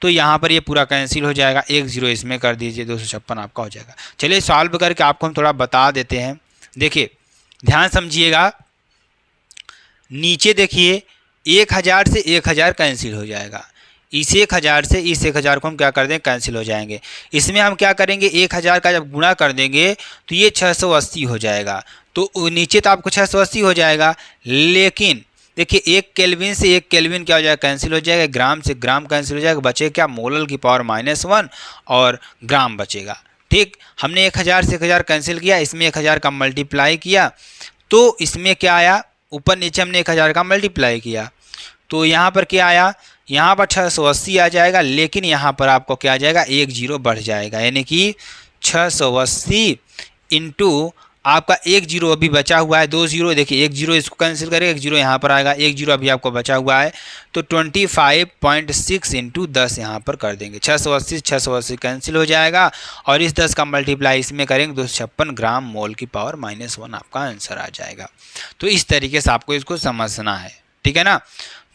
तो यहाँ पर ये पूरा कैंसिल हो जाएगा। 1 0 इसमें कर दीजिए, 256 आपका हो जाएगा। चलिए सॉल्व करके आपको हम थोड़ा बता देते हैं। देखिए ध्यान समझिएगा, नीचे देखिए 1000 से 1000 कैंसिल हो जाएगा, इस 1000 से इस 1000 को हम क्या कर दें कैंसिल हो जाएंगे। इसमें हम क्या करेंगे 1000 का जब गुणा कर देंगे तो ये 680 हो जाएगा, तो नीचे तो आपको 680 हो जाएगा। लेकिन देखिए 1 केल्विन से 1 केल्विन क्या हो जाएगा कैंसिल हो जाएगा, ग्राम से ग्राम कैंसिल हो जाएगा, बचे क्या मोलल की पावर -1 और ग्राम बचेगा। ठीक, हमने 1000 से 1000 कैंसिल किया, इसमें 1000 का मल्टीप्लाई किया, तो इसमें क्या आया, ऊपर नीचे हमने 1000 का मल्टीप्लाई किया, तो यहाँ पर क्या आया, यहाँ पर 680 आ जाएगा। लेकिन यहाँ पर आपको क्या आ जाएगा 1 0 बढ़ जाएगा, यानी कि 680 इंटू आपका 1 0 अभी बचा हुआ है, 2 0 देखिए 1 0 इसको कैंसिल करेगा, 1 0 यहाँ पर आएगा, 1 0 अभी आपको बचा हुआ है, तो 25.6 इंटू 10 यहाँ पर कर देंगे। 680 कैंसिल हो जाएगा और इस 10 का मल्टीप्लाई इसमें करेंगे 256 ग्राम मोल की पावर -1 आपका आंसर आ जाएगा। तो इस तरीके से आपको इसको समझना है। ठीक है ना,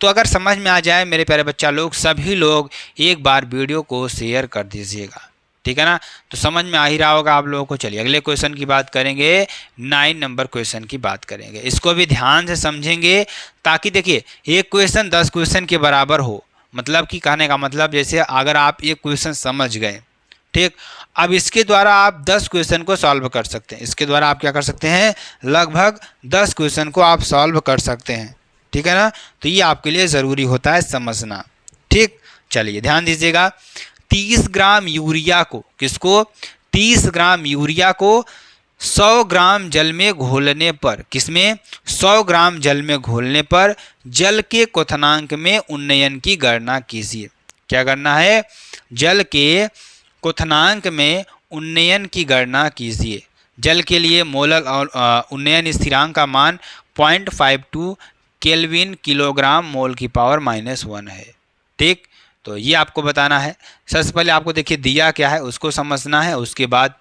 तो अगर समझ में आ जाए मेरे प्यारे बच्चा लोग, सभी लोग एक बार वीडियो को शेयर कर दीजिएगा। ठीक है ना, तो समझ में आ ही रहा होगा आप लोगों को। चलिए अगले क्वेश्चन की बात करेंगे, 9 नंबर क्वेश्चन की बात करेंगे। इसको भी ध्यान से समझेंगे, ताकि देखिए एक क्वेश्चन 10 क्वेश्चन के बराबर हो। मतलब कि कहने का मतलब, जैसे अगर आप एक क्वेश्चन समझ गए, ठीक, अब इसके द्वारा आप 10 क्वेश्चन को सॉल्व कर सकते हैं। इसके द्वारा आप क्या कर सकते हैं, लगभग 10 क्वेश्चन को आप सॉल्व कर सकते हैं। ठीक है ना, तो ये आपके लिए ज़रूरी होता है समझना। ठीक, चलिए ध्यान दीजिएगा। 30 ग्राम यूरिया को, किसको, 30 ग्राम यूरिया को 100 ग्राम जल में घोलने पर, किसमें 100 ग्राम जल में घोलने पर जल के क्वथनांक में उन्नयन की गणना कीजिए। क्या करना है, जल के क्वथनांक में उन्नयन की गणना कीजिए। जल के लिए मोलल और उन्नयन स्थिरांक का मान 0.52 केल्विन किलोग्राम मोल की पावर -1 है। ठीक, तो ये आपको बताना है। सबसे पहले आपको देखिए दिया क्या है उसको समझना है, उसके बाद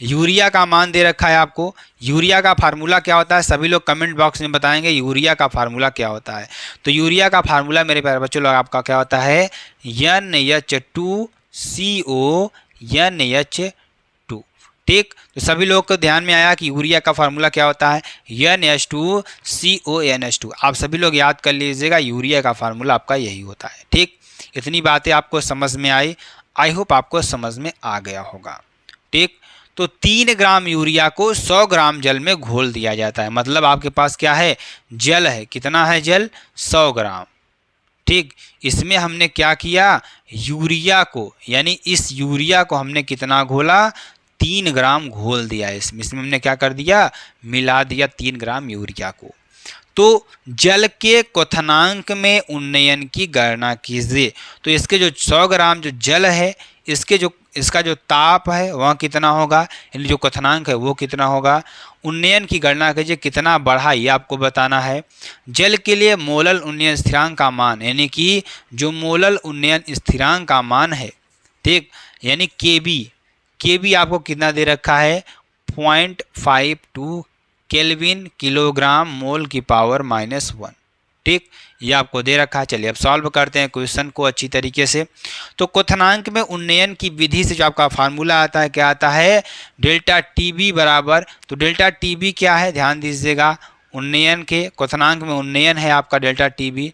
यूरिया का मान दे रखा है आपको। यूरिया का फार्मूला क्या होता है, सभी लोग कमेंट बॉक्स में बताएंगे यूरिया का फार्मूला क्या होता है। तो यूरिया का फार्मूला मेरे प्यारे बच्चों लोग आपका क्या होता है, NH2CO NH2। ठीक, तो सभी लोग को ध्यान में आया कि यूरिया का फार्मूला क्या होता है, NH2CONH2। आप सभी लोग याद कर लीजिएगा, यूरिया का फार्मूला आपका यही होता है। ठीक, इतनी बातें आपको समझ में आई, आई होप आपको समझ में आ गया होगा। ठीक, तो 3 ग्राम यूरिया को 100 ग्राम जल में घोल दिया जाता है। मतलब आपके पास क्या है, जल है। कितना है जल, 100 ग्राम। ठीक, इसमें हमने क्या किया, यूरिया को, यानी इस यूरिया को हमने कितना घोला, 3 ग्राम घोल दिया। इसमें हमने क्या कर दिया, मिला दिया 3 ग्राम यूरिया को। तो जल के क्वथनांक में उन्नयन की गणना कीजिए। तो इसके जो 100 ग्राम जो जल है, इसका जो ताप है वह कितना होगा, यानी जो क्वथनांक है वो कितना होगा। उन्नयन की गणना कीजिए, कितना बढ़ा ये आपको बताना है। जल के लिए मोलल उन्नयन स्थिरांक का मान, यानी कि जो मोलल उन्नयन स्थिरांक का मान है, ठीक, यानी केबी आपको कितना दे रखा है, 0.52 केल्विन किलोग्राम मोल की पावर -1। ठीक, ये आपको दे रखा है। चलिए अब सॉल्व करते हैं क्वेश्चन को अच्छी तरीके से। तो क्वथनांक में उन्नयन की विधि से जो आपका फार्मूला आता है, क्या आता है, डेल्टा टीबी बराबर, तो डेल्टा टीबी क्या है, ध्यान दीजिएगा, उन्नयन के क्वथनांक में उन्नयन है आपका डेल्टा टीबी।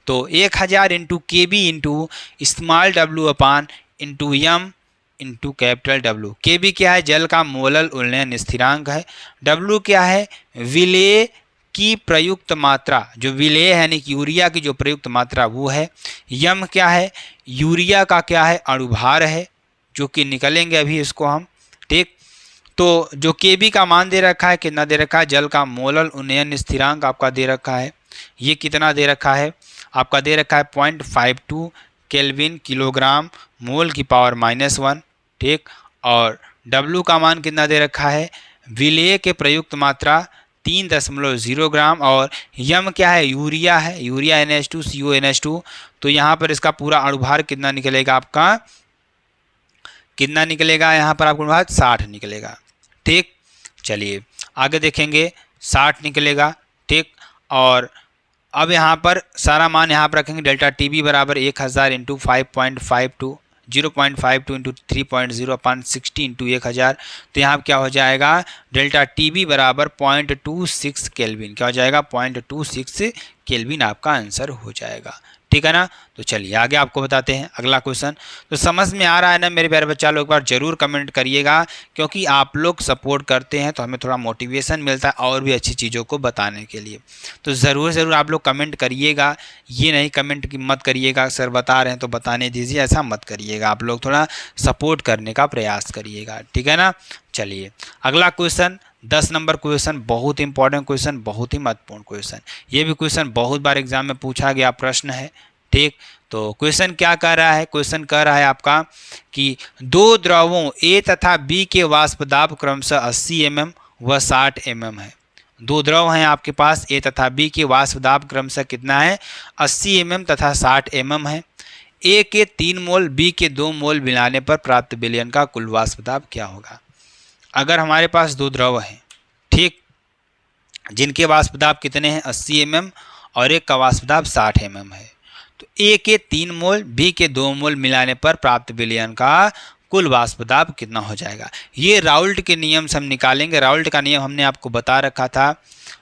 तो 1000 into K B into small W अपान into M into capital W. K B क्या है, जल का मोलल उन्नयन स्थिरांक है। डब्ल्यू क्या है, विलेय की प्रयुक्त मात्रा, जो विलेय है यानी कि यूरिया की जो प्रयुक्त मात्रा वो है। यम क्या है, यूरिया का क्या है, अणुभार है, जो कि निकलेंगे अभी इसको हम। ठीक, तो जो के बी का मान दे रखा है, कितना दे रखा है, जल का मोलल उन्नयन स्थिरांक आपका दे रखा है, ये कितना दे रखा है, आपका दे रखा है 0.52 केल्विन किलोग्राम मोल की पावर -1। ठीक, और डब्ल्यू का मान कितना दे रखा है, विलेय के प्रयुक्त मात्रा 3.0 ग्राम, और यम क्या है, यूरिया है, यूरिया NH2CONH2। तो यहाँ पर इसका पूरा अणुभार कितना निकलेगा आपका, कितना निकलेगा यहाँ पर आपको अणुभार 60 निकलेगा। ठीक, चलिए आगे देखेंगे, 60 निकलेगा। ठीक, और अब यहाँ पर सारा मान यहाँ पर रखेंगे, डेल्टा टीबी बराबर 1000 इंटू 5.52 0.52 इंटू 3.0 अपान 60 इंटू 1000। तो यहाँ क्या हो जाएगा, डेल्टा टीबी बराबर 0.26 केल्विन, क्या हो जाएगा, 0.26 केल्विन आपका आंसर हो जाएगा। ठीक है ना। तो चलिए आगे आपको बताते हैं अगला क्वेश्चन। तो समझ में आ रहा है ना मेरे प्यारे बच्चा लोग, एक बार जरूर कमेंट करिएगा, क्योंकि आप लोग सपोर्ट करते हैं तो हमें थोड़ा मोटिवेशन मिलता है और भी अच्छी चीज़ों को बताने के लिए। तो ज़रूर आप लोग कमेंट करिएगा, ये नहीं कमेंट की मत करिएगा सर बता रहे हैं तो बताने दीजिए, ऐसा मत करिएगा। आप लोग थोड़ा सपोर्ट करने का प्रयास करिएगा, ठीक है ना। चलिए अगला क्वेश्चन 10 नंबर क्वेश्चन, बहुत इंपॉर्टेंट क्वेश्चन, बहुत ही महत्वपूर्ण क्वेश्चन। ये भी क्वेश्चन बहुत बार एग्जाम में पूछा गया प्रश्न है। ठीक, तो क्वेश्चन क्या कह रहा है, क्वेश्चन कह रहा है आपका कि दो द्रवों ए तथा बी के वाष्प दाब क्रमशः 80 mm व 60 mm है। दो द्रव हैं आपके पास, ए तथा बी के वाष्प दाब क्रमशः कितना है, 80 mm तथा 60 mm है। ए के 3 मोल बी के 2 मोल मिलाने पर प्राप्त विलयन का कुल वाष्प दाब क्या होगा। अगर हमारे पास दो द्रव हैं, ठीक, जिनके वाष्प दाब कितने हैं 80 mm और एक का वाष्प दाब 60 mm है, तो ए के 3 मोल बी के 2 मोल मिलाने पर प्राप्त विलयन का कुल वाष्प दाब कितना हो जाएगा। ये राउल्ट के नियम से हम निकालेंगे। राउल्ट का नियम हमने आपको बता रखा था।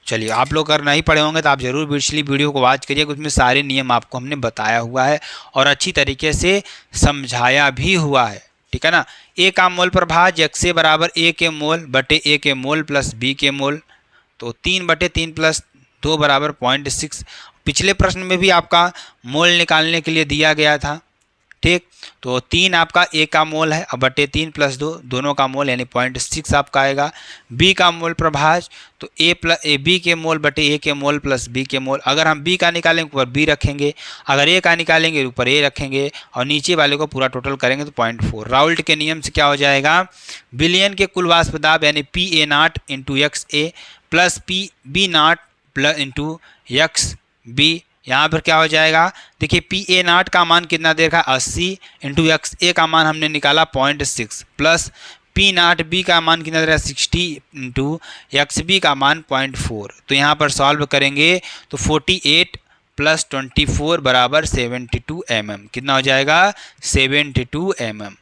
चलिए आप लोग अगर नहीं पढ़े होंगे तो आप जरूर पिछली वीडियो को वॉच करिए, उसमें सारे नियम आपको हमने बताया हुआ है और अच्छी तरीके से समझाया भी हुआ है, ठीक है ना। ए का मोल प्रभाज एक्स बराबर ए के मोल बटे ए के मोल प्लस बी के मोल, तो 3/3 प्लस 2 बराबर 0.6। पिछले प्रश्न में भी आपका मोल निकालने के लिए दिया गया था, ठीक, तो 3 आपका ए का मोल है, अब बटे 3 प्लस 2 दोनों का मोल यानी 0.6 आपका आएगा। बी का मोल प्रभाज, तो ए बी के मोल बटे ए के मोल प्लस बी के मोल। अगर हम बी का निकालेंगे ऊपर बी रखेंगे, अगर ए का निकालेंगे ऊपर ए रखेंगे और नीचे वाले को पूरा टोटल करेंगे तो 0.4। राउल्ट के नियम से क्या हो जाएगा, विलयन के कुल वाष्प दाब यानी PA0 into X A plus PB0 plus into X B, यहाँ पर क्या हो जाएगा, देखिए PA0 का मान कितना दे रखा है 80 इंटू एक्स ए का मान हमने निकाला 0.6 प्लस P0B का मान कितना दे रहा है 60 इंटू एक्स बी का मान 0.4। तो यहाँ पर सॉल्व करेंगे तो 48 प्लस 24 बराबर 72 mm, कितना हो जाएगा 72 mm।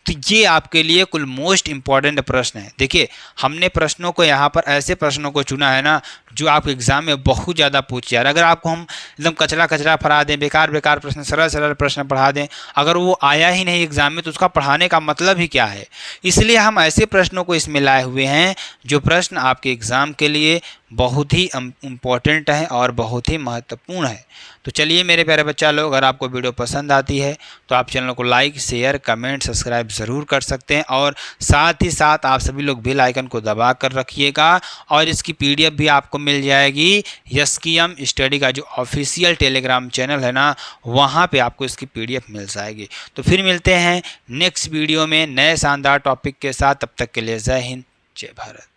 तो ये आपके लिए कुल मोस्ट इंपॉर्टेंट प्रश्न है। देखिए हमने प्रश्नों को यहाँ पर ऐसे प्रश्नों को चुना है ना जो आपके एग्जाम में बहुत ज़्यादा पूछे यार। अगर आपको हम एकदम कचरा कचरा पढ़ा दें, बेकार बेकार प्रश्न, सरल सरल प्रश्न पढ़ा दें, अगर वो आया ही नहीं एग्जाम में तो उसका पढ़ाने का मतलब ही क्या है। इसलिए हम ऐसे प्रश्नों को इसमें लाए हुए हैं जो प्रश्न आपके एग्ज़ाम के लिए बहुत ही इम्पोर्टेंट है और बहुत ही महत्वपूर्ण है। तो चलिए मेरे प्यारे बच्चा लोग, अगर आपको वीडियो पसंद आती है तो आप चैनल को लाइक, शेयर, कमेंट, सब्सक्राइब ज़रूर कर सकते हैं और साथ ही साथ आप सभी लोग बेल आइकन को दबा कर रखिएगा। और इसकी पीडीएफ भी आपको मिल जाएगी एसकेएम स्टडी का जो ऑफिशियल टेलीग्राम चैनल है ना, वहाँ पे आपको इसकी पीडीएफ मिल जाएगी। तो फिर मिलते हैं नेक्स्ट वीडियो में नए शानदार टॉपिक के साथ। तब तक के लिए जय हिंद, जय भारत।